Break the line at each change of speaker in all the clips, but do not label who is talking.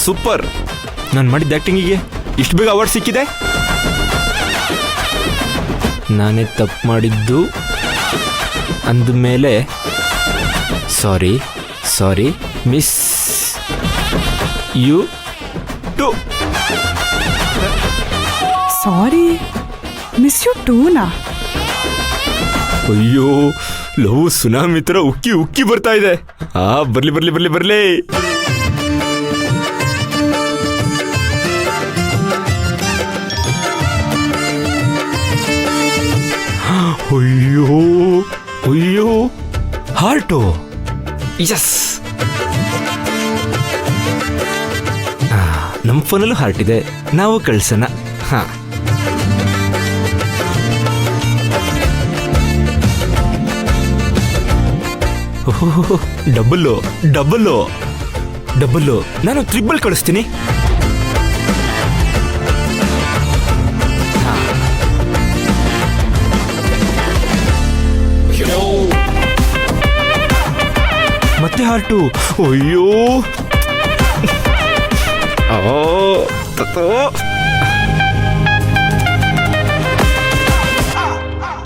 Super. ನಾನು ಮಾಡಿದ್ದ ಆ್ಯಕ್ಟಿಂಗಿಗೆ ಇಷ್ಟು ಬೇಗ ಅವಾರ್ಡ್ ಸಿಕ್ಕಿದೆ. ನಾನೇ ತಪ್ಪು ಮಾಡಿದ್ದು ಅಂದಮೇಲೆ sorry miss you too.
Sorry miss you ಟೂನಾ?
ಅಯ್ಯೋ, ಲವ್ ಸುನಾಮಿ ಥರ ಉಕ್ಕಿ ಉಕ್ಕಿ ಬರ್ತಾ ಇದೆ. ಬರ್ಲಿ ಬರ್ಲಿ ಬರ್ಲಿ ಬರ್ಲಿ. ಅಯ್ಯೋ ಅಯ್ಯೋ, ಹಾರ್ಟು. ಯಸ್, ನಮ್ಮ ಫೋನಲ್ಲೂ ಹಾರ್ಟ್ ಇದೆ, ನಾವು ಕಳ್ಸೋಣ. ಹಾ, ಡಬಲ್ಲು ಡಬಲ್ಲು ಡಬಲ್ಲು. ನಾನು ತ್ರಿಬಲ್ ಕಳಿಸ್ತೀನಿ. ಮತ್ತೆ ಹಾರ್ಟು. ಅಯ್ಯೋ,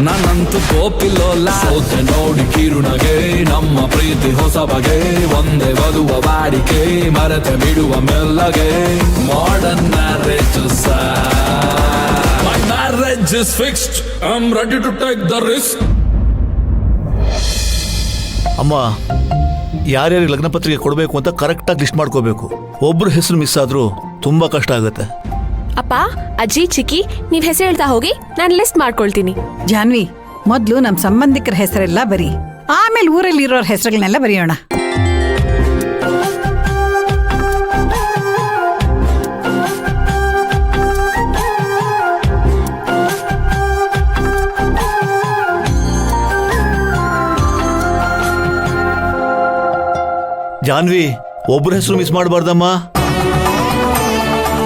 ನನ್ನಂತೂ ಗೋಪಿಲೋಲ ಸೋತೆ ನೋಡಿ ಕಿರುನಗೆ, ನಮ್ಮ ಪ್ರೀತಿ ಹೊಸ ಬಗೆ, ಒಂದೇ ವಧುವ ವಾಡಿಕೆ, ಮರೆತೆ ಬಿಡುವ ಮೆಲ್ಲಗೆ. Modern marriage My marriage is fixed. I'm ready to take the risk.
ಅಮ್ಮ, ಯಾರ್ಯಾರಿಗೆ ಲಗ್ನ ಪತ್ರಿಕೆ ಕೊಡಬೇಕು ಅಂತ ಕರೆಕ್ಟಾಗಿ ಲಿಸ್ಟ್ ಮಾಡ್ಕೋಬೇಕು. ಒಬ್ರು ಹೆಸರು ಮಿಸ್ ಆದ್ರೂ ತುಂಬಾ ಕಷ್ಟ ಆಗುತ್ತೆ.
ಅಪ್ಪ, ಅಜ್ಜಿ, ಚಿಕ್ಕಿ, ನೀವ್ ಹೆಸರು ಹೇಳ್ತಾ ಹೋಗಿ, ನಾನು ಲಿಸ್ಟ್ ಮಾಡ್ಕೊಳ್ತೀನಿ.
ಜಾನ್ವಿ, ಮೊದ್ಲು ನಮ್ ಸಂಬಂಧಿಕರ ಹೆಸರೆಲ್ಲ ಬರಿ, ಆಮೇಲೆ ಊರಲ್ಲಿ ಇರೋರ ಹೆಸರುಗಳನ್ನೆಲ್ಲ ಬರೆಯೋಣ.
ಜಾನ್ವಿ, ಒಬ್ರ ಹೆಸರು ಮಿಸ್ ಮಾಡಬಾರ್ದಮ್ಮ.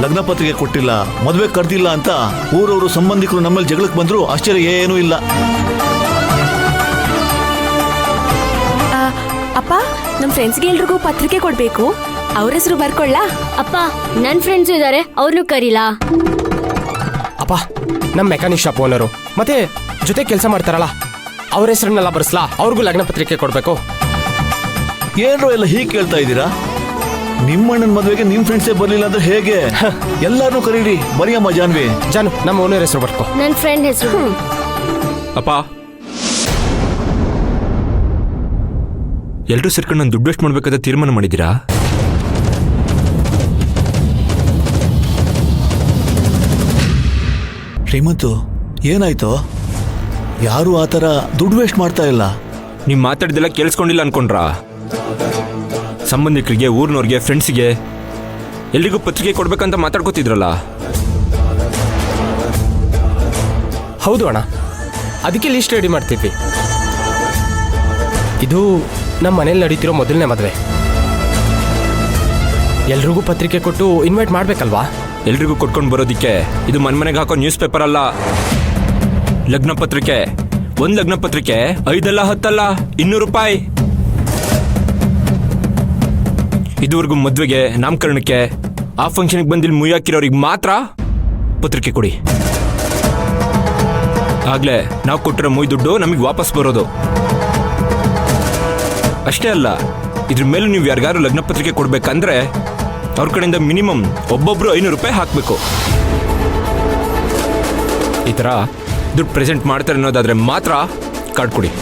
ಲಗ್ನ ಪತ್ರಿಕೆ ಕೊಟ್ಟಿಲ್ಲ, ಮದುವೆ ಕರೆದಿಲ್ಲ ಅಂತ ಊರವರು ಸಂಬಂಧಿಕರು ನಮ್ಮಲ್ಲಿ ಜಗಳಕ್ಕೆ ಬಂದ್ರು ಆಶ್ಚರ್ಯ ಏನೂ ಇಲ್ಲ.
ಅಪ್ಪ, ನಮ್ ಫ್ರೆಂಡ್ಸ್ಗೆ ಎಲ್ರಿಗೂ ಪತ್ರಿಕೆ ಕೊಡ್ಬೇಕು, ಅವ್ರ ಹೆಸರು ಬರ್ಕೊಳ್ಳ.
ಅಪ್ಪ, ನನ್ ಫ್ರೆಂಡ್ಸ್ ಇದಾರೆ, ಅವ್ರನ್ನೂ ಕರೀಲಾ?
ಅಪ್ಪ, ನಮ್ ಮೆಕ್ಯಾನಿಕ್ ಶಾಪ್ ಓನರು ಮತ್ತೆ ಜೊತೆ ಕೆಲಸ ಮಾಡ್ತಾರಲ್ಲ, ಅವ್ರ ಹೆಸರನ್ನೆಲ್ಲ ಬರ್ಸ್ಲಾ? ಅವ್ರಿಗೂ ಲಗ್ನ ಪತ್ರಿಕೆ ಕೊಡ್ಬೇಕು.
ಏನ್ರೋ ಎಲ್ಲ ಹೀಗೆ ಕೇಳ್ತಾ ಇದ್ದೀರಾ? ನಿಮ್ಮಣ್ಣನ ಮದುವೆಗೆ ನಿಮ್ ಫ್ರೆಂಡ್ಸೇ ಬರ್ಲಿಲ್ಲ ಅಂದ್ರೆ ಹೇಗೆ? ಎಲ್ಲಾರನ್ನೂ ಕರೀರಿ. ಬರಿಯಮ್ಮ ಜಾನ್ವಿ.
ಜಾನು, ನಮ್ಮ ಓನರ್ ಹೆಸರು ಬರ್ಕೋ.
ನನ್ ಫ್ರೆಂಡ್ ಹೆಸರು.
ಅಪ್ಪ, ಎಲ್ರೂ ಸೇರ್ಕೊಂಡು ನಾನು ದುಡ್ಡು ವೇಸ್ಟ್ ಮಾಡ್ಬೇಕಂತ ತೀರ್ಮಾನ ಮಾಡಿದ್ದೀರಾ?
ಶ್ರೀಮಂತು, ಏನಾಯ್ತು? ಯಾರು ಆ ಥರ ದುಡ್ಡು ವೇಸ್ಟ್ ಮಾಡ್ತಾ ಇಲ್ಲ.
ನೀವು ಮಾತಾಡಿದೆಲ್ಲ ಕೇಳಿಸ್ಕೊಂಡಿಲ್ಲ ಅನ್ಕೊಂಡ್ರಾ? ಸಂಬಂಧಿಕರಿಗೆ, ಊರಿನವ್ರಿಗೆ, ಫ್ರೆಂಡ್ಸಿಗೆ ಎಲ್ರಿಗೂ ಪತ್ರಿಕೆ ಕೊಡ್ಬೇಕಂತ ಮಾತಾಡ್ಕೋತಿದ್ರಲ್ಲ.
ಹೌದು ಅಣ್ಣ, ಅದಕ್ಕೆ ಲಿಸ್ಟ್ ರೆಡಿ ಮಾಡ್ತಿದ್ವಿ. ಇದು ನಮ್ಮ ಮನೇಲಿ ನಡೀತಿರೋ ಮೊದಲನೇ ಮದುವೆ. ಎಲ್ರಿಗೂ ಪತ್ರಿಕೆ ಕೊಟ್ಟು ಇನ್ವೈಟ್ ಮಾಡ್ಬೇಕಲ್ವಾ?
ಎಲ್ರಿಗೂ ಕೊಟ್ಕೊಂಡು ಬರೋದಿಕ್ಕೆ ಇದು ಮನೆಗೆ ಹಾಕೋ ನ್ಯೂಸ್ ಪೇಪರ್ ಅಲ್ಲ, ಲಗ್ನ ಪತ್ರಿಕೆ. ಒಂದು ಲಗ್ನ ಪತ್ರಿಕೆ 5 ಅಲ್ಲ 10 ಅಲ್ಲ, 200 ರೂಪಾಯಿ. ಇದುವರೆಗೂ ಮದುವೆಗೆ, ನಾಮಕರಣಕ್ಕೆ, ಆ ಫಂಕ್ಷನ್ಗೆ ಬಂದಿಲ್ಲಿ ಮುಯ್ಯಾಕಿರೋರಿಗೆ ಮಾತ್ರ ಪತ್ರಿಕೆ ಕೊಡಿ. ಆಗ್ಲೇ ನಾವು ಕೊಟ್ಟಿರೋ ಮುಯ್ ದುಡ್ಡು ನಮಗೆ ವಾಪಸ್ ಬರೋದು. ಅಷ್ಟೇ ಅಲ್ಲ, ಇದ್ರ ಮೇಲೂ ನೀವು ಯಾರಿಗಾರು ಲಗ್ನ ಪತ್ರಿಕೆ ಕೊಡ್ಬೇಕಂದ್ರೆ ಅವ್ರ ಕಡೆಯಿಂದ ಮಿನಿಮಮ್ ಒಬ್ಬೊಬ್ರು 500 ರೂಪಾಯಿ ಹಾಕಬೇಕು. ಈ ಥರ ದುಡ್ಡು ಪ್ರೆಸೆಂಟ್ ಮಾಡ್ತಾರೆ ಅನ್ನೋದಾದ್ರೆ ಮಾತ್ರ ಕಾರ್ಡ್ ಕೊಡಿ.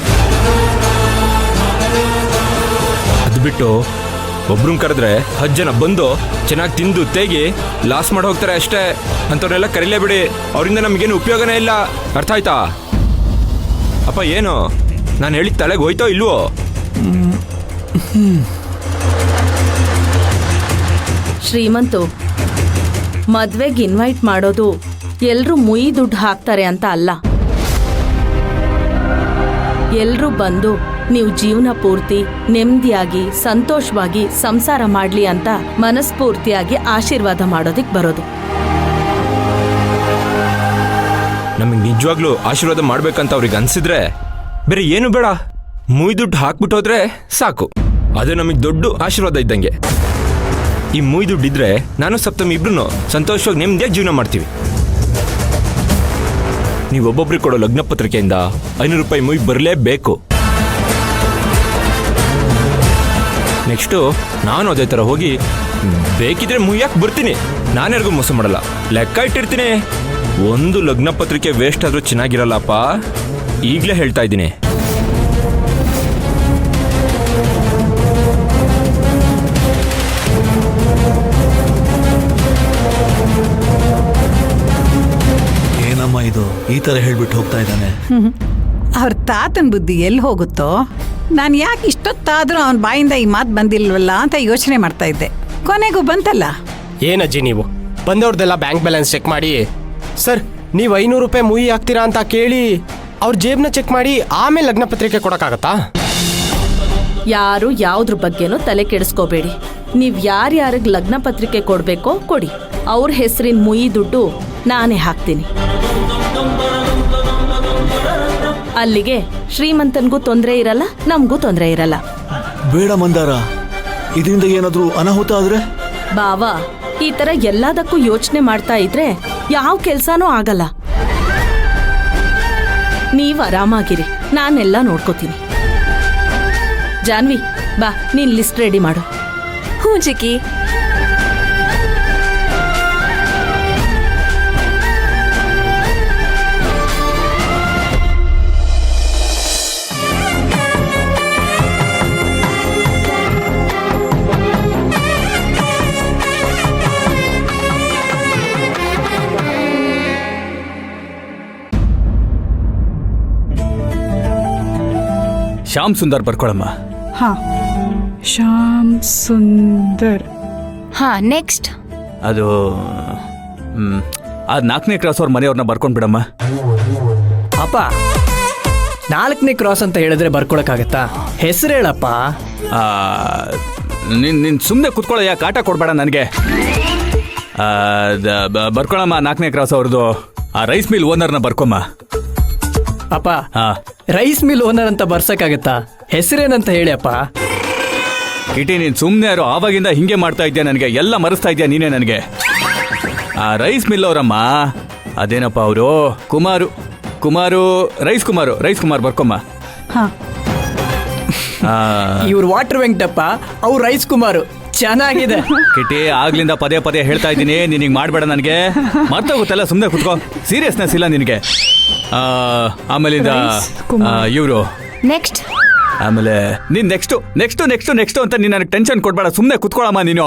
ಅದು ಬಿಟ್ಟು ಒಬ್ರನ್ನ ಕರೆದ್ರೆ 10 ಜನ ಬಂದು ಚೆನ್ನಾಗಿ ತಿಂದು ತೇಗಿ ಲಾಸ್ ಮಾಡಿ ಹೋಗ್ತಾರೆ ಅಷ್ಟೇ. ಅಂಥವ್ರನ್ನೆಲ್ಲ ಕರೀಲೇಬಿಡಿ, ಅವರಿಂದ ನಮಗೇನು ಉಪಯೋಗನೇ ಇಲ್ಲ. ಅರ್ಥ ಆಯ್ತಾ? ಅಪ್ಪ, ಏನು ನಾನು ಹೇಳಿದ ತಲೆಗೆ ಹೋಯ್ತೋ ಇಲ್ವೋ?
ಶ್ರೀಮಂತು, ಮದ್ವೆಗೆ ಇನ್ವೈಟ್ ಮಾಡೋದು ಎಲ್ರೂ ಮುಯಿ ದುಡ್ಡು ಹಾಕ್ತಾರೆ ಅಂತ ಅಲ್ಲ. ಎಲ್ರೂ ಬಂದು ನೀವು ಜೀವನ ಪೂರ್ತಿ ನೆಮ್ಮದಿಯಾಗಿ ಸಂತೋಷವಾಗಿ ಸಂಸಾರ ಮಾಡ್ಲಿ ಅಂತ ಮನಸ್ಫೂರ್ತಿಯಾಗಿ ಆಶೀರ್ವಾದ ಮಾಡೋದಿಕ್ ಬರೋದು.
ನಮಗೆ ನಿಜವಾಗ್ಲೂ ಆಶೀರ್ವಾದ ಮಾಡ್ಬೇಕಂತ ಅವ್ರಿಗೆ ಅನ್ಸಿದ್ರೆ ಬೇರೆ ಏನು ಬೇಡ, ಮುಯ್ ದುಡ್ಡು ಹಾಕ್ಬಿಟ್ಟೋದ್ರೆ ಸಾಕು. ಅದೇ ನಮಗೆ ದೊಡ್ಡ ಆಶೀರ್ವಾದ ಇದ್ದಂಗೆ. ಈ ಮೂಯ್ ದುಡ್ಡಿದ್ರೆ ನಾನು ಸಪ್ತಮಿ ಇಬ್ರು ಸಂತೋಷವಾಗಿ ನೆಮ್ಮದಿಯಾಗಿ ಜೀವನ ಮಾಡ್ತೀವಿ. ನೀವು ಒಬ್ಬೊಬ್ರಿಗೆ ಕೊಡೋ ಲಗ್ನ ಪತ್ರಿಕೆಯಿಂದ 500 ರೂಪಾಯಿ ಮೂಯ್ ಬರಲೇಬೇಕು. ನೆಕ್ಸ್ಟು ನಾನು ಅದೇ ಥರ ಹೋಗಿ ಬೇಕಿದ್ರೆ ಮುಯ್ಯಕ್ಕೆ ಬರ್ತೀನಿ. ನಾನ್ಯಾರಿಗೂ ಮೋಸ ಮಾಡಲ್ಲ, ಲೆಕ್ಕ ಇಟ್ಟಿರ್ತೀನಿ. ಒಂದು ಲಗ್ನ ಪತ್ರಿಕೆ ವೇಸ್ಟ್ ಆದರೂ ಚೆನ್ನಾಗಿರಲ್ಲಪ್ಪ, ಈಗಲೇ ಹೇಳ್ತಾ ಇದ್ದೀನಿ.
ಏನಮ್ಮ ಇದು ಈ ತರ ಹೇಳ್ಬಿಟ್ಟು ಹೋಗ್ತಾ ಇದ್ದಾನೆ?
ಅವ್ರ ತಾತನ ಬುದ್ಧಿ ಎಲ್ಲಿ ಹೋಗುತ್ತೋ, ನಾನು ಯಾಕೆ ಇಷ್ಟೊತ್ತಾದರೂ ಅವನ ಬಾಯಿಂದ ಈ ಮಾತು ಬಂದಿಲ್ವಲ್ಲ ಅಂತ ಯೋಚನೆ ಮಾಡ್ತಾ ಇದ್ದೆ. ಕೊನೆಗೂ ಬಂತಲ್ಲ.
ಏನಜ್ಜಿ ನೀವು ಬಂದವ್ರದ್ದೆಲ್ಲ ಬ್ಯಾಂಕ್ ಬ್ಯಾಲೆನ್ಸ್ ಚೆಕ್ ಮಾಡಿ, ಸರ್ ನೀವು 500 ರೂಪಾಯಿ ಮುಯಿ ಹಾಕ್ತೀರಾ ಅಂತ ಕೇಳಿ ಅವ್ರ ಜೇಬ್ನ ಚೆಕ್ ಮಾಡಿ ಆಮೇಲೆ ಲಗ್ನ ಪತ್ರಿಕೆ ಕೊಡೋಕ್ಕಾಗತ್ತಾ?
ಯಾರು ಯಾವ್ದ್ರ ಬಗ್ಗೆನೂ ತಲೆ ಕೆಡಿಸ್ಕೋಬೇಡಿ. ನೀವ್ ಯಾರ್ಯಾರಿಗೆ ಲಗ್ನ ಪತ್ರಿಕೆ ಕೊಡ್ಬೇಕೋ ಕೊಡಿ, ಅವ್ರ ಹೆಸರಿನ ಮುಯಿ ದುಡ್ಡು ನಾನೇ ಹಾಕ್ತೀನಿ. ಅಲ್ಲಿಗೆ ಶ್ರೀಮಂತನ್ಗೂ ತೊಂದರೆ ಇರಲ್ಲ, ನಮಗೂ ತೊಂದರೆ ಇರಲ್ಲ.
ಬೇಡ ಮಂದಾರ, ಇದರಿಂದ ಏನಾದ್ರೂ ಅನಾಹುತ ಆದ್ರೆ?
ಬಾವಾ, ಈ ತರ ಎಲ್ಲದಕ್ಕೂ ಯೋಚನೆ ಮಾಡ್ತಾ ಇದ್ರೆ ಯಾವ ಕೆಲ್ಸಾನೂ ಆಗಲ್ಲ. ನೀವ್ ಆರಾಮಾಗಿರಿ, ನಾನೆಲ್ಲ ನೋಡ್ಕೋತೀನಿ. ಜಾನ್ವಿ, ಬಾ, ನೀನ್ ಲಿಸ್ಟ್ ರೆಡಿ ಮಾಡು.
ಹ್ಞೂ ಚಿಕ್ಕಿ.
ಶ್ಯಾಮ್ ಸುಂದರ್ ಬರ್ಕೊಳಮ್ಮ.
ಹಾ, ಶ್ಯಾಮ್ ಸುಂದರ್.
ಹಾ, ನೆಕ್ಸ್ಟ್.
ಅದು 4ನೇ ಕ್ರಾಸ್ ಅವ್ರ ಮನೆಯವ್ರನ್ನ ಬರ್ಕೊಂಡ್ ಬಿಡಮ್ಮ.
ಅಪ್ಪ, 4ನೇ ಕ್ರಾಸ್ ಅಂತ ಹೇಳಿದ್ರೆ ಬರ್ಕೊಳಕ್ಕಾಗತ್ತಾ? ಹೆಸರು ಹೇಳಪ್ಪ.
ನಿನ್ ಸುಮ್ಮನೆ ಕುತ್ಕೊಳ್ಳೋ, ಯಾಕೆ ಆಟ ಕೊಡ್ಬೇಡ ನನಗೆ. ಬರ್ಕೊಳಮ್ಮ 4ನೇ ಕ್ರಾಸ್ ಅವ್ರದ್ದು ಆ ರೈಸ್ ಮಿಲ್ ಓನರ್ನ ಬರ್ಕೊಮ್ಮ.
ಅಪ್ಪ, ರೈಸ್ ಮಿಲ್ ಓನರ್ ಅಂತ ಬರ್ಸಕ್ಕಾಗತ್ತಾ? ಹೆಸರೇನಂತ ಹೇಳಿ ಅಪ್ಪ.
ಕಿಟಿ, ನೀನ್ ಸುಮ್ಮನೆ ಯಾರು ಆವಾಗಿಂದ ಹಿಂಗೆ ಮಾಡ್ತಾ ಇದ್ಯಾ, ನನಗೆ ಎಲ್ಲ ಮರೆಸ್ತಾ ಇದ್ಯಾ ನೀನೇ ನನಗೆ. ಆ ರೈಸ್ ಮಿಲ್ ಅವರಮ್ಮ, ಅದೇನಪ್ಪ ಅವರು ರೈಸ್ ಕುಮಾರ್ ಬರ್ಕೊಮ್ಮ.
ಇವ್ರು ವಾಟರ್ ವೆಂಕಟಪ್ಪ, ಅವ್ರು ರೈಸ್ ಕುಮಾರು. ಚೆನ್ನಾಗಿದೆ
ಕಿಟಿ, ಆಗ್ಲಿಂದ ಪದೇ ಪದೇ ಹೇಳ್ತಾ ಇದ್ದೀನಿ, ನೀನ್ ಮಾಡಬೇಡ, ನನಗೆ ಮರ್ತೋಗುತ್ತಲ್ಲ, ಸುಮ್ಮನೆ ಕುತ್ಕೋ. ಸೀರಿಯಸ್ನೆಸ್ ಇಲ್ಲ ನಿನಗೆ. ಆಮೇಲಿಂದ ಇವರು
ನೆಕ್ಸ್ಟ್.
ಆಮೇಲೆ ನೀನ್ ನೆಕ್ಸ್ಟ್ ಅಂತ ನೀನ್ ನನಗೆ ಟೆನ್ಷನ್ ಕೊಡ್ಬೇಡ, ಸುಮ್ಮನೆ ಕುತ್ಕೊಳ್ಳಮ್ಮ ನೀನು.